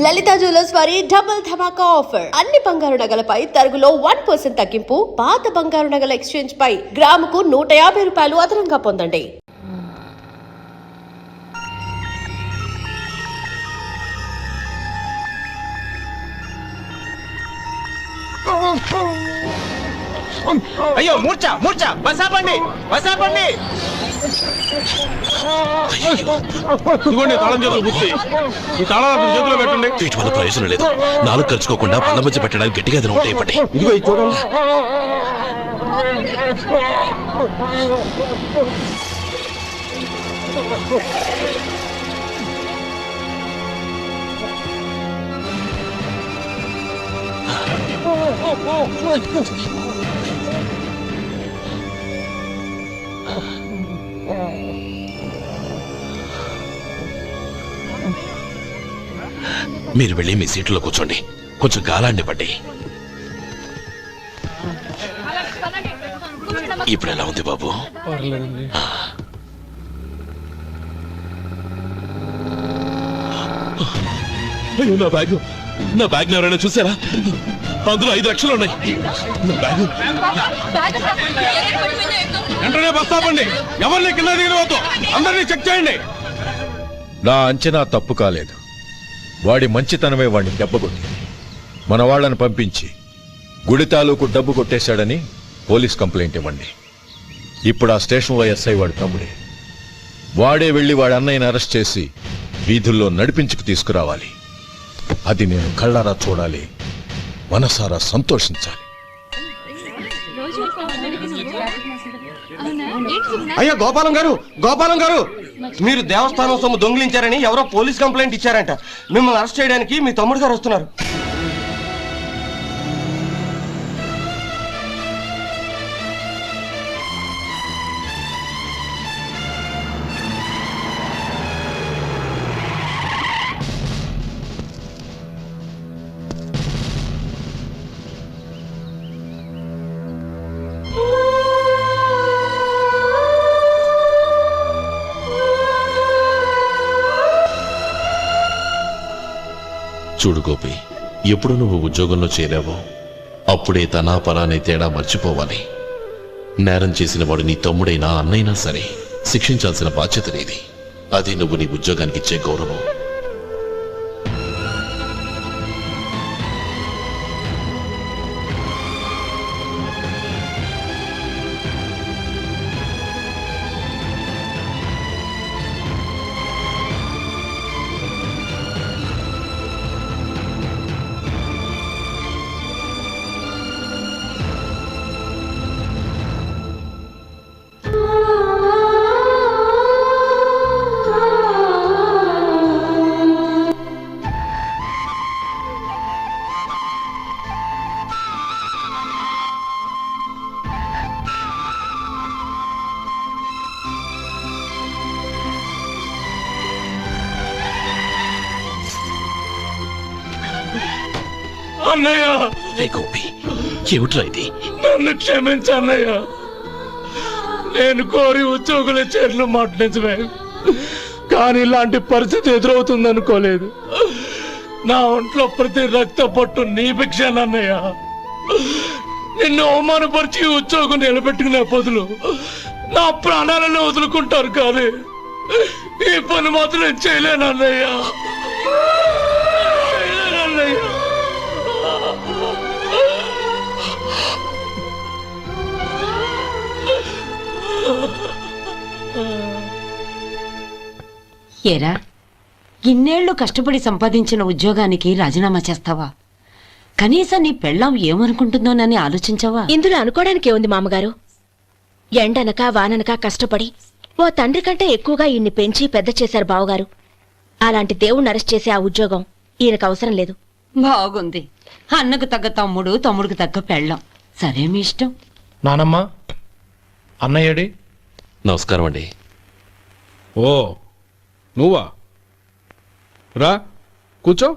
లలిత jewellers వారి double ధమాకా offer. అన్ని బంగారు నగలపై తరుగులో 1% తగ్గింపు. పాత బంగారు నగల ఎక్స్చేంజ్ పై గ్రాముకు 150 రూపాయలు అదనంగా పొందండి. అయ్యో మూర్ఛ మూర్ఛ బసాపండి బసాపండి. ఇదిగోండి తాళం చేతులు బుద్ధి. ఈ తాళాలు చేతిలో పెట్టండి. వీటి వల్ల ప్రయోజనం లేదు. నాలుగు కలుసుకోకుండా పళ్ళ మధ్య పెట్టడానికి గట్టిగా ఏదైనా ఉంటే ఇవ్వండి. ఇదిగో ఇది చూడండి. మీరు వెళ్ళి మీ సీట్లో కూర్చోండి. కొంచెం గాలాండి పట్టి. ఇప్పుడు ఎలా ఉంది బాబు? అయ్యో నా బ్యాగ్ ఎవరైనా చూసారా? అందులో 5 లక్షలు ఉన్నాయి. నా బ్యాగ్ వెంటనే బస్ ఆపండి. ఎవరిని కింద దిగవద్దు. అందరినీ చెక్ చేయండి. నా అంచనా తప్పు కాలేదు. వాడి మంచితనమే వాడిని దెబ్బకొట్టి మన వాళ్ళని పంపించి గుడి తాలూకు డబ్బు కొట్టేశాడని పోలీస్ కంప్లైంట్ ఇవ్వండి. ఇప్పుడు ఆ స్టేషన్లో ఎస్ఐ వాడి తమ్ముడే. వాడే వెళ్లి వాడి అన్నయ్యని అరెస్ట్ చేసి వీధుల్లో నడిపించుకు తీసుకురావాలి. అది నేను కళ్ళారా చూడాలి, మనసారా సంతోషించాలి. అయ్యో గోపాలం గారు, గోపాలం గారు, మీరు దేవస్థానం సొమ్ము దొంగిలించారని ఎవరో పోలీస్ కంప్లైంట్ ఇచ్చారంట. మిమ్మల్ని అరెస్ట్ చేయడానికి మీ తమ్ముడు గారు వస్తున్నారు. చూడు గోపి, ఎప్పుడు నువ్వు ఉద్యోగంలో చేరావో అప్పుడే తనా పరానే తేడా మర్చిపోవాలి. నేరం చేసిన వాడు నీ తమ్ముడైనా అన్నైనా సరే శిక్షించాల్సిన బాధ్యత నీది. అది నువ్వు నీ ఉద్యోగానికి ఇచ్చే గౌరవం. అన్నయ్య, గోపి, ఏమిట్రా ఇది? నన్ను క్షమించు అన్నయ్య. నేను కోరి ఉద్యోగుల చేరిన మాట నిజమే, కానీ ఇలాంటి పరిస్థితి ఎదురవుతుంది అనుకోలేదు. నా ఒంట్లో ప్రతి రక్త పట్టు నీ భిక్షానన్నయ్య. నిన్ను అవమానపరిచి ఉద్యోగం నిలబెట్టుకునే బదులు నా ప్రాణాలను వదులుకుంటారు, కానీ ఈ పని మాత్రం నేను చేయలేనన్నయ్య. ఏరా, ఇన్నేళ్లు కష్టపడి సంపాదించిన ఉద్యోగానికి రాజీనామా చేస్తావా? కనీసం నీ పెళ్ళాం ఏమనుకుంటుందోనని ఆలోచించావా? ఇందులో అనుకోవడానికి ఏముంది మామగారు? ఎండనక వాననక కష్టపడి ఓ తండ్రి కంటే ఎక్కువగా ఈయన్ని పెంచి పెద్ద చేశారు బావగారు. అలాంటి దేవుణ్ణి అరెస్ట్ చేసే ఆ ఉద్యోగం ఈయనకు అవసరం లేదు. బాగుంది. అన్నకు తగ్గ తమ్ముడు, తమ్ముడికి తగ్గ పెళ్ళాం. సరే, మీ ఇష్టం. నానమ్మ, అన్నయ్యడి. నమస్కారం అండి. ఓ, నువ్వా? రా కూర్చో.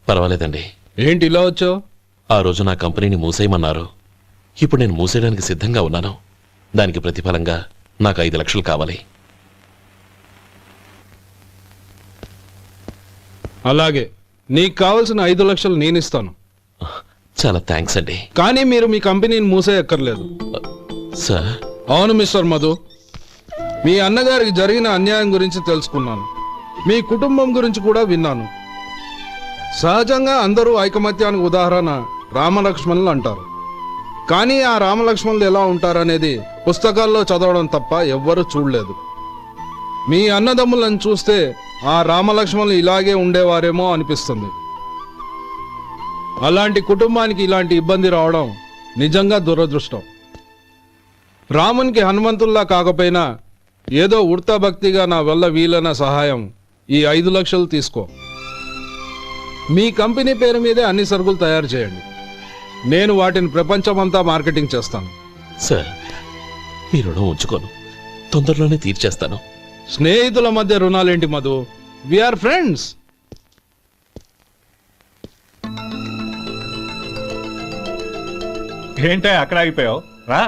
పర్వాలేదండి. ఏంటి ఇలా వచ్చావు? ఆ రోజు నా కంపెనీని మూసేయమన్నారు. ఇప్పుడు నేను మూసేయడానికి సిద్ధంగా ఉన్నాను. దానికి ప్రతిఫలంగా నాకు 5 లక్షలు కావాలి. అలాగే నీకు కావాల్సిన 5 లక్షలు నేను ఇస్తాను. చాలా థ్యాంక్స్ అండి. కానీ మీరు మీ కంపెనీని మూసేయక్కర్లేదు. సార్, అవును మిస్టర్ మధు, మీ అన్నగారికి జరిగిన అన్యాయం గురించి తెలుసుకున్నాను. మీ కుటుంబం గురించి కూడా విన్నాను. సహజంగా అందరూ ఐకమత్యానికి ఉదాహరణ రామలక్ష్మణులు అంటారు. కానీ ఆ రామలక్ష్మణులు ఎలా ఉంటారనేది పుస్తకాల్లో చదవడం తప్ప ఎవ్వరూ చూడలేదు. మీ అన్నదమ్ములను చూస్తే ఆ రామలక్ష్మణులు ఇలాగే ఉండేవారేమో అనిపిస్తుంది. అలాంటి కుటుంబానికి ఇలాంటి ఇబ్బంది రావడం నిజంగా దురదృష్టం. రామునికి హనుమంతుల్లా కాకపోయినా ఏదో ఉడతా భక్తిగా నా వల్ల వీలైన సహాయం ఈ 5 లక్షలు తీసుకో. మీ కంపెనీ పేరు మీదే అన్ని సరుకులు తయారు చేయండి. నేను వాటిని ప్రపంచమంతా మార్కెటింగ్ చేస్తాను. సార్, మీ రుణం ఉంచుకోను, తొందరలోనే తీర్చేస్తాను. స్నేహితుల మధ్య రుణాలేంటి మధు? We are friends. ఏంటో అక్కడ ఆగిపోయావు? రా.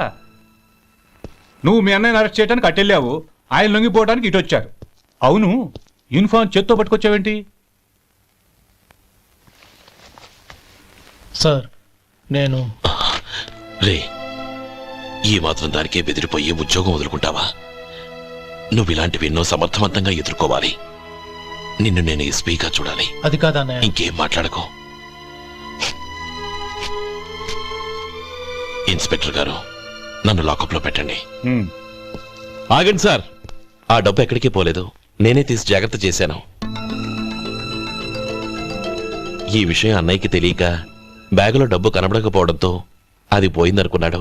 నువ్వు మీ అన్నయ్యని అరెస్ట్ చేయడానికి అట్టెళ్ళావు, ఆయన లొంగిపోవడానికి ఇటు వచ్చారు. అవును, యూనిఫామ్ చేత్తో పట్టుకొచ్చావేంటి? సార్, నేను రే, ఈ మాత్రం దానికే బెదిరిపోయి ఉద్యోగం వదులుకుంటావా? నువ్వు ఇలాంటివి ఎన్నో సమర్థవంతంగా ఎదుర్కోవాలి. నిన్ను నేను ఎస్పీగా చూడాలి. అది కాదన్నయ్య. ఇంకేం మాట్లాడకో. ఇన్స్పెక్టర్ గారు, నన్ను లాకప్ లో పెట్టండి. ఆగండి సార్, ఆ డబ్బు ఎక్కడికి పోలేదు, నేనే తీసి జాగ్రత్త చేశాను. ఈ విషయం అన్నయ్యకి తెలియక బ్యాగులో డబ్బు కనబడకపోవడంతో అది పోయిందనుకున్నాడు.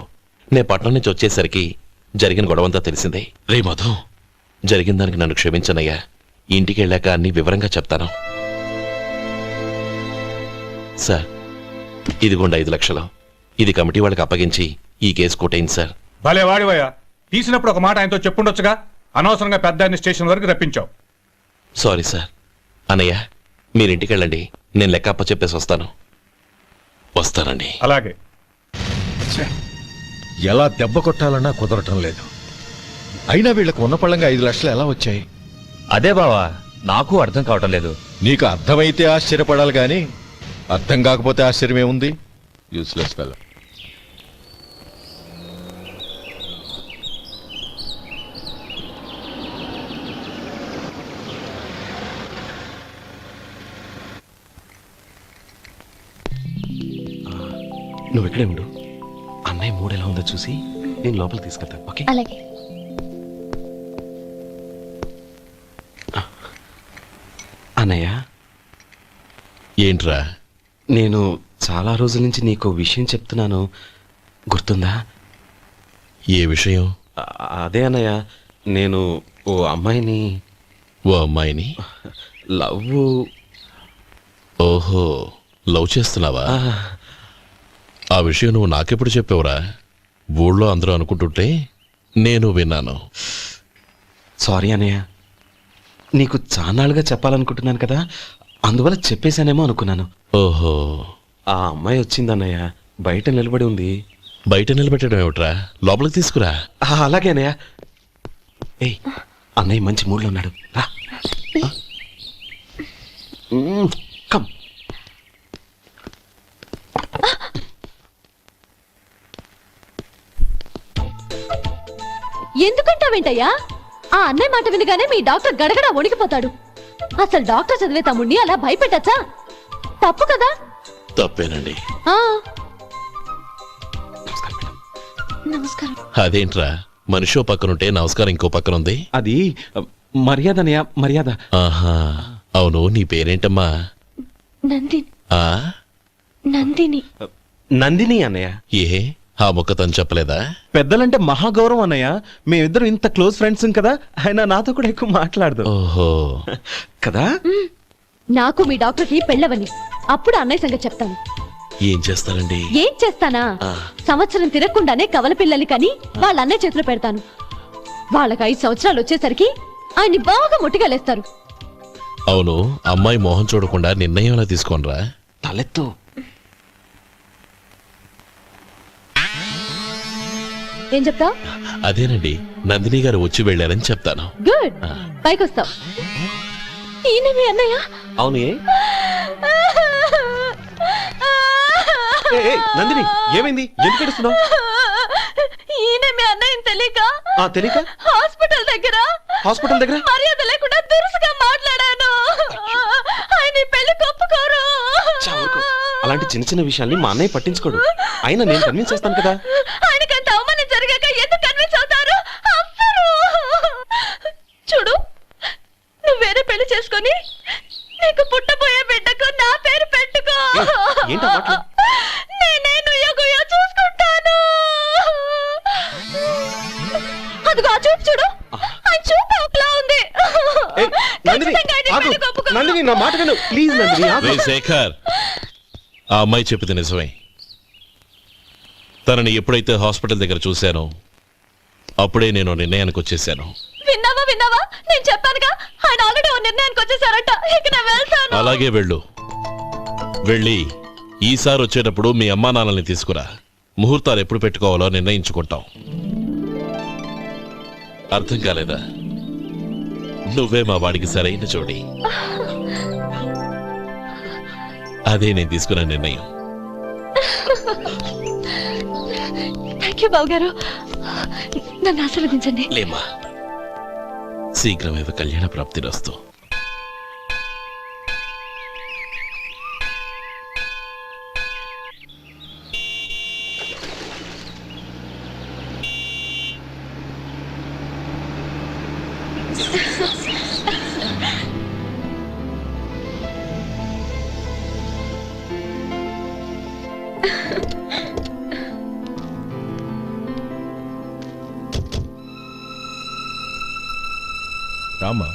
నే పట్నం నుంచి వచ్చేసరికి జరిగిన గొడవంతా తెలిసిందే. రే మధు, జరిగిన దానికి నన్ను క్షమించనయ్యా. ఇంటికి వెళ్ళాక అన్ని వివరంగా చెప్తాను. సార్, ఇదిగోండి 5 లక్షలు. ఇది కమిటీ వాళ్ళకి అప్పగించి ఈ కేసు కొట్టేయండి సార్. భలే వాడివయ్యా, తీసినప్పుడు ఒక మాట ఆయనతో చెప్పుండొచ్చుగా. అనవసరంగా పెద్ద ఆయన స్టేషన్ వరకు రప్పించావు. Sorry sir. అన్నయ్య, మీరింటికి వెళ్ళండి, నేను లెక్క అప్ప చెప్పేసి వస్తాను. వస్తానండి. అలాగే. ఎలా దెబ్బ కొట్టాలన్నా కుదరటం లేదు. అయినా వీళ్ళకు ఉన్న పళ్ళంగా 5 లక్షలు ఎలా వచ్చాయి? అదే బావా, నాకు అర్థం కావటం లేదు. నీకు అర్థమైతే ఆశ్చర్యపడాలి గాని అర్థం కాకపోతే ఆశ్చర్యమేముంది? Useless fellow. నువ్వు ఇక్కడే ఉండు. అన్నయ్య మూడు ఎలా ఉందో చూసి నేను లోపలికి తీసుకెళ్తాను. ఓకే? అలాగే. అన్నయ్య, ఏంట్రా? నేను చాలా రోజుల నుంచి నీకు విషయం చెప్తున్నాను, గుర్తుందా? ఏ విషయం? అదే అన్నయ్య, నేను ఓ అమ్మాయిని ఓ అమ్మాయిని లవ్. ఓహో, లవ్ చేస్తున్నావా? ఆ విషయం నువ్వు నాకెప్పుడు చెప్పావురా? ఊళ్ళో అందరూ అనుకుంటుంటే నేను విన్నాను. సారీ అన్నయ్య, నీకు చాన్నాళ్ళుగా చెప్పాలనుకుంటున్నాను కదా, అందువల్ల చెప్పేశానేమో అనుకున్నాను. ఓహో, ఆ అమ్మాయి వచ్చిందన్నయ్య, బయట నిలబడి ఉంది. బయట నిలబెట్టడం ఏమిట్రా? లోపలికి తీసుకురా. అలాగే అన్నయ్య. ఏయ్, అన్నయ్య మంచి మూడ్లో ఉన్నాడు, రా. కమ్. ఎందుకంటావేంటయ్యా? ఆ అన్నయ్య మాట వినగానే మీ డాక్టర్ గడగడ వణికిపోతాడు. అసలు డాక్టర్ చదివే తమ్ముడిని అలా భయపెట్టచ్చా? తప్పు కదా? తప్పేనండి. నమస్కారం. అదేంట్రా, మనిషో పక్కనుంటే నమస్కారం ఇంకో పక్కన ఉంది? అది మర్యాద అన్నయ్య, మర్యాద. ఆహా, అవును, నీ పేరేంటమ్మా? నందిని. ఆ నందిని. నందిని అన్నయ్య. ఏ, ఆ మొక్క తను చెప్పలేదా? పెద్దలంటే మహాగౌరవం అన్నయ్య, మేమిద్దరం ఇంత క్లోజ్ ఫ్రెండ్స్ కదా, ఆయన నాతో కూడా ఎక్కువ మాట్లాడదు. ఓహో, కదా? నాకు మీ డాక్టర్కి పెళ్ళవని, అప్పుడు అన్నయ్య సంగతి చెప్తాను. ఏం చేస్తానండి? ఏం చేస్తానా? సంవత్సరం తిరగకుండానే కవల పిల్లల్ని కని వాళ్ళ అన్నయ్య చేతిలో పెడతాను. వాళ్ళకి 5 సంవత్సరాలు వచ్చేసరికి ఆయన్ని బాగా ముట్టిగలేస్తారు. అవును, అమ్మాయి మోహం చూడకుండా నిర్ణయం ఎలా తీసుకోనరా? తలెత్తు. ఏం చెప్తా? అదేనండి, నందిని గారు వచ్చి వెళ్ళారని చెప్తాను. గుడ్, పైకొస్తావు. ఈయన మీ అన్నయ్య? అవును. నందిని, ఏమైంది? ఎందుకు ఏడుస్తున్నావు? ఈయన మీ అన్నయ్యని తెలియక తెలియక హాస్పిటల్ దగ్గర మర్యాద లేకుండా దురుసుగా మాట్లాడాను. ఆయన ఈ పెళ్లి ఒప్పుకోరు. అలాంటి చిన్న చిన్న విషయాల్ని మా అన్నయ్య పట్టించుకోడు. అయినా నేను కన్విన్స్ చేస్తాను కదా. ఆయనకంత అవమానం జరిగాక ఎందుకు కన్విన్స్ అవుతారు? అవ్వరు. చూడు, నువ్వు వేరే పెళ్లి చేసుకొని నీకు పుట్టబోయే బిడ్డకు నా పేరు పెట్టుకో. ఏంటా మాటలు? నేనే నుయ్యగుయ్య చూసుకుంటాను. అదిగో ఆ చూపు చూడు, ఆ చూపు ఒకలా ఉంది. నందిని, నా మాట విను ప్లీజ్. నందిని, శేఖర్, ఆ అమ్మాయి చెప్పింది నిజమే. తనని ఎప్పుడైతే హాస్పిటల్ దగ్గర చూశానో అప్పుడే నేను నిర్ణయానికి వచ్చేసాను. విన్నావా? నేను చెప్పానుగా, ఆయన ఆల్రెడీ ఓ నిర్ణయానికి వచ్చేసారట. ఇక నేను వెళ్తాను. అలాగే వెళ్ళి ఈసారి వచ్చేటప్పుడు మీ అమ్మా నాన్నల్ని తీసుకురా. ముహూర్తాలు ఎప్పుడు పెట్టుకోవాలో నిర్ణయించుకుంటాం. అర్థం కాలేదా? నువ్వే మా వాడికి సరైన జోడి. అదే నేను తీసుకున్న నిర్ణయం. థ్యాంక్ యూ బావగారు. నన్ను ఆశీర్వదించండి. లేమా, శీఘ్రమేవ కళ్యాణ ప్రాప్తిరస్తు. రామా,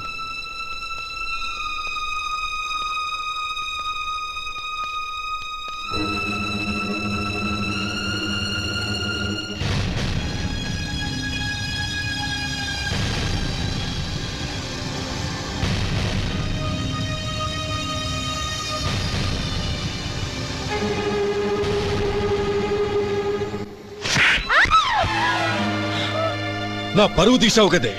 నా పరువు తీసావు కదే.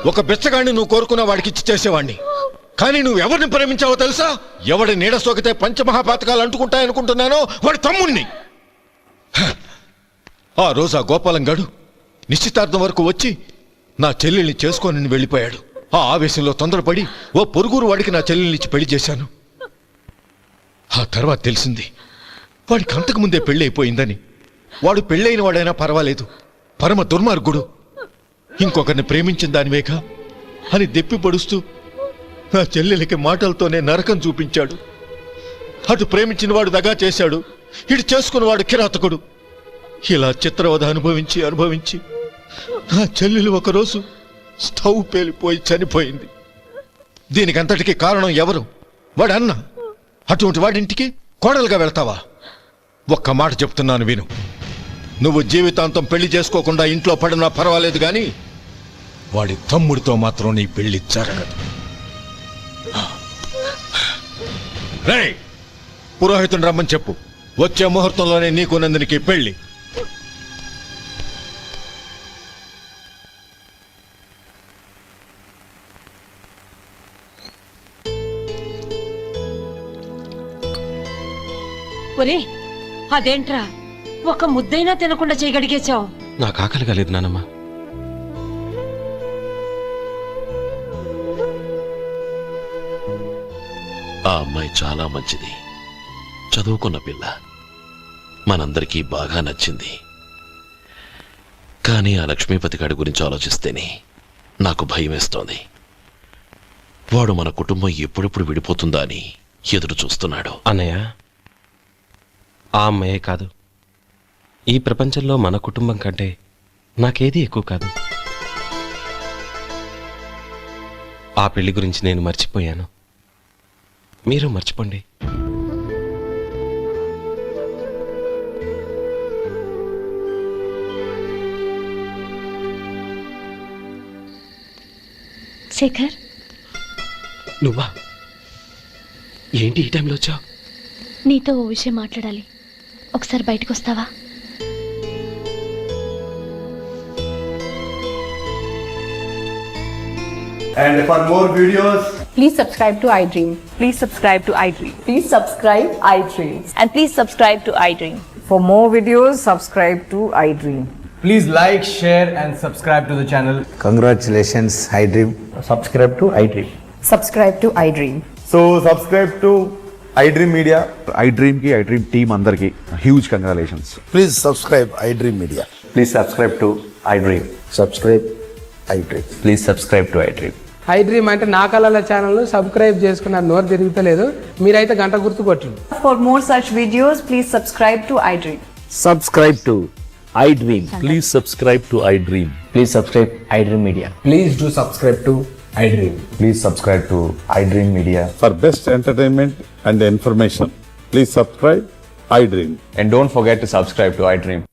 ఒక బెచ్చగాడిని నువ్వు కోరుకున్న వాడికి ఇచ్చి చేసేవాడిని. కానీ నువ్వు ఎవరిని ప్రేమించావో తెలుసా? ఎవడి నీడ సోకితే పంచమహాపాతకాలు అంటుకుంటాయనుకుంటున్నానో వాడి తమ్ముణ్ణి. ఆ రోజు ఆ గోపాలం గాడు నిశ్చితార్థం వరకు వచ్చి నా చెల్లెల్ని చేసుకొని వెళ్ళిపోయాడు. ఆ ఆవేశంలో తొందరపడి ఓ పొరుగురు వాడికి నా చెల్లెల్నిచ్చి పెళ్లి చేశాను. ఆ తర్వాత తెలిసింది వాడికి అంతకు ముందే పెళ్లి అయిపోయిందని. వాడు పెళ్ళైన వాడైనా పర్వాలేదు, పరమ దుర్మార్గుడు. ఇంకొకరిని ప్రేమించిన దానివేగా అని దెప్పి పడుస్తూ నా చెల్లెలకి మాటలతోనే నరకం చూపించాడు. అటు ప్రేమించిన వాడు దగా చేశాడు, ఇటు చేసుకున్నవాడు కిరాతకుడు. ఇలా చిత్రవధ అనుభవించి నా చెల్లెలు ఒకరోజు స్టవ్ పేలిపోయి చనిపోయింది. దీనికంతటికీ కారణం ఎవరు? వాడి అన్న. అటువంటి వాడింటికి కోడలుగా వెళ్తావా? ఒక్క మాట చెప్తున్నాను విను. నువ్వు జీవితాంతం పెళ్లి చేసుకోకుండా ఇంట్లో పడినా పర్వాలేదు, కానీ వాడి తమ్ముడితో మాత్రం నీ పెళ్లి జరగదు. రేయ్, పురోహితుని రమ్మని చెప్పు. వచ్చే ముహూర్తంలోనే నీకు నందినికి పెళ్లి. ఒరే, అదేంట్రా ఒక ముద్దైనా తినకుండా చేయగడిగేశావు? నాకు ఆకలి కాలేదు నానమ్మ. ఆ అమ్మాయి చాలా మంచిది, చదువుకున్న పిల్ల, మనందరికీ బాగా నచ్చింది. కానీ ఆ లక్ష్మీపతి గారి గురించి ఆలోచిస్తేనే నాకు భయం వేస్తోంది. వాడు మన కుటుంబం ఎప్పుడెప్పుడు విడిపోతుందా అని ఎదురు చూస్తున్నాడు. అన్నయ్య, ఆ అమ్మాయే కాదు, ఈ ప్రపంచంలో మన కుటుంబం కంటే నాకేది ఎక్కువ కాదు. ఆ పెళ్లి గురించి నేను మర్చిపోయాను, మీరు మర్చిపోండి. శేఖర్, నువ్వా? ఏంటి ఈ టైంలో వచ్చావు? నీతో ఓ విషయం మాట్లాడాలి. ఒకసారి బయటకు వస్తావా? And for more videos, Please subscribe to iDream. Please subscribe to iDream. Please subscribe iDream. And please subscribe to iDream. For more videos, subscribe to iDream. Please like, share and subscribe to the channel. Congratulations, iDream. Subscribe to iDream. Subscribe to iDream. So subscribe to iDream Media. iDream ki iDream team అందరికి huge congratulations. Please subscribe iDream Media. Please subscribe to iDream. Subscribe iDream. Please subscribe to iDream. iDream అంటే నా కళల channel subscribe చేసుకున్నారు, నోరు తిరుగుతలేదు, మీరైతే గంట గుర్తు కొట్టండి. For more such videos, please subscribe to iDream. Subscribe to iDream. Please subscribe to I dream. Please subscribe iDream Media. Please do subscribe to iDream. Please subscribe to iDream Media. For best entertainment and information, please subscribe iDream. And don't forget to subscribe to iDream.